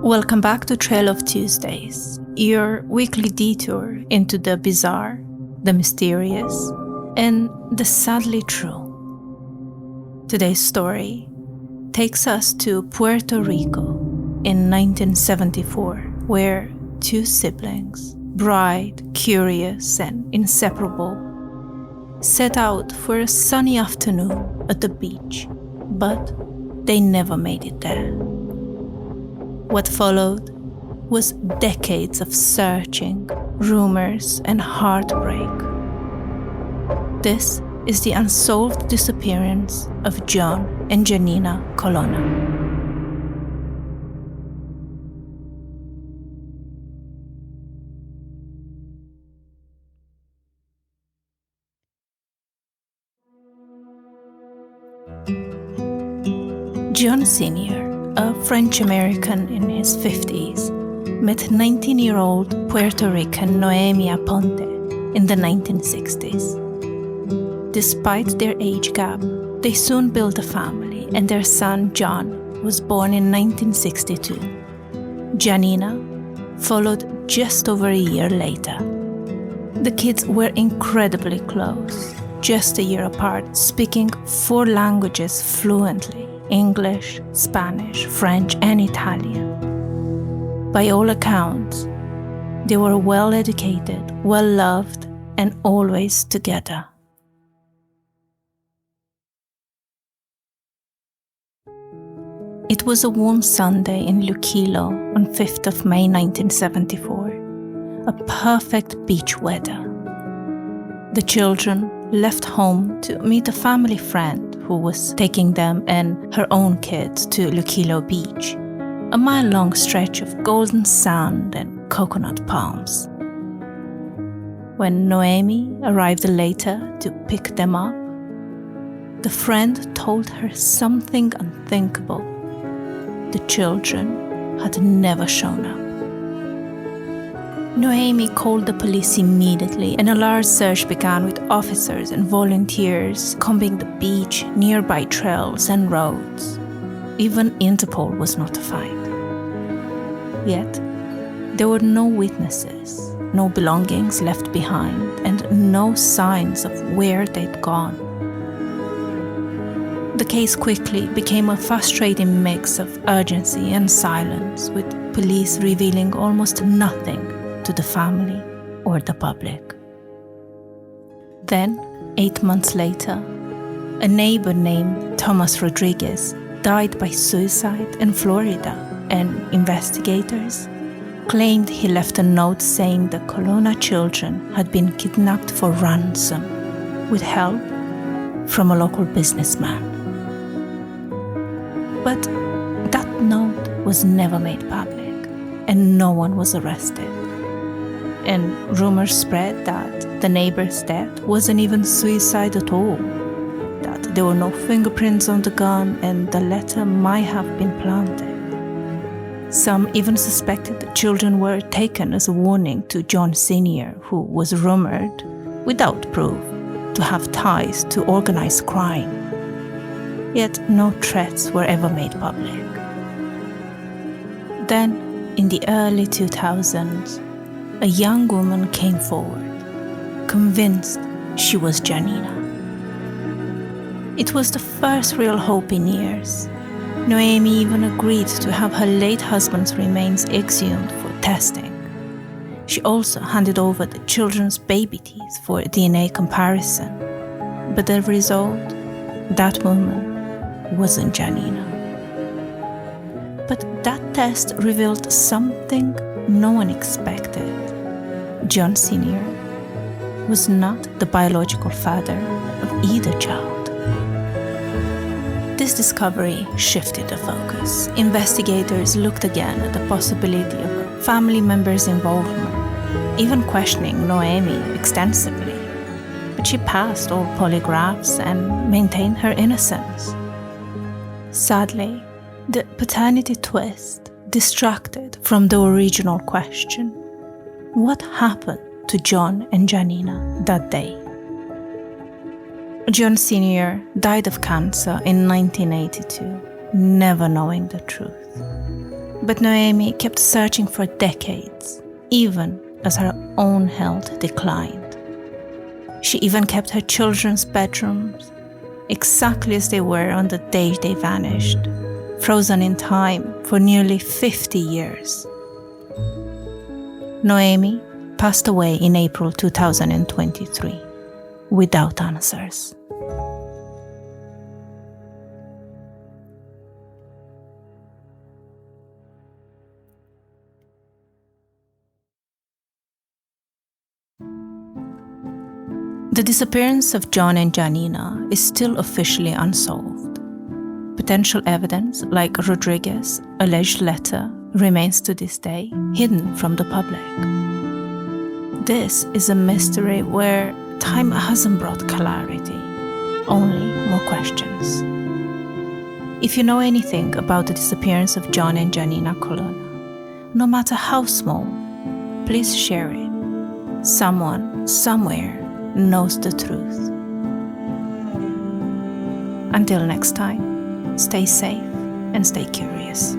Welcome back to Trail of Tuesdays, your weekly detour into the bizarre, the mysterious, and the sadly true. Today's story takes us to Puerto Rico in 1974, where two siblings, bright, curious, and inseparable, set out for a sunny afternoon at the beach, but they never made it there. What followed was decades of searching, rumors, and heartbreak. This is the unsolved disappearance of John and Janina Colonna. John Sr., a French-American in his 50s, met 19-year-old Puerto Rican Noemi Aponte in the 1960s. Despite their age gap, they soon built a family, and their son John was born in 1962. Giannina followed just over a year later. The kids were incredibly close, just a year apart, speaking 4 languages fluently: English, Spanish, French, and Italian. By all accounts, they were well educated, well loved, and always together. It was a warm Sunday in Luquillo on 5th of May 1974, a perfect beach weather. The children left home to meet a family friend who was taking them and her own kids to Luquillo Beach, a mile-long stretch of golden sand and coconut palms. When Noemi arrived later to pick them up, the friend told her something unthinkable. The children had never shown up. Noemi called the police immediately, and a large search began with officers and volunteers combing the beach, nearby trails and roads. Even Interpol was notified. Yet, there were no witnesses, no belongings left behind, and no signs of where they'd gone. The case quickly became a frustrating mix of urgency and silence, with police revealing almost nothing to the family or the public. Then, 8 months later, a neighbor named Thomas Rodriguez died by suicide in Florida, and investigators claimed he left a note saying the Colonna children had been kidnapped for ransom, with help from a local businessman. But that note was never made public, and no one was arrested. And rumors spread that the neighbor's death wasn't even suicide at all, that there were no fingerprints on the gun and the letter might have been planted. Some even suspected the children were taken as a warning to John Sr., who was rumored, without proof, to have ties to organized crime. Yet no threats were ever made public. Then, in the early 2000s, a young woman came forward, convinced she was Giannina. It was the first real hope in years. Noemi even agreed to have her late husband's remains exhumed for testing. She also handed over the children's baby teeth for DNA comparison. But the result, that woman wasn't Giannina. But that test revealed something no one expected. John Sr. was not the biological father of either child. This discovery shifted the focus. Investigators looked again at the possibility of a family member's involvement, even questioning Noemi extensively. But she passed all polygraphs and maintained her innocence. Sadly, the paternity twist distracted from the original question: what happened to John and Janina that day? John Sr. died of cancer in 1982, never knowing the truth. But Noemi kept searching for decades, even as her own health declined. She even kept her children's bedrooms exactly as they were on the day they vanished, frozen in time for nearly 50 years. Noemi passed away in April 2023 without answers. The disappearance of John and Giannina is still officially unsolved. Potential evidence, like Rodriguez's alleged letter, remains to this day hidden from the public. This is a mystery where time hasn't brought clarity, only more questions. If you know anything about the disappearance of John and Janina Colonna, no matter how small, please share it. Someone, somewhere, knows the truth. Until next time, stay safe and stay curious.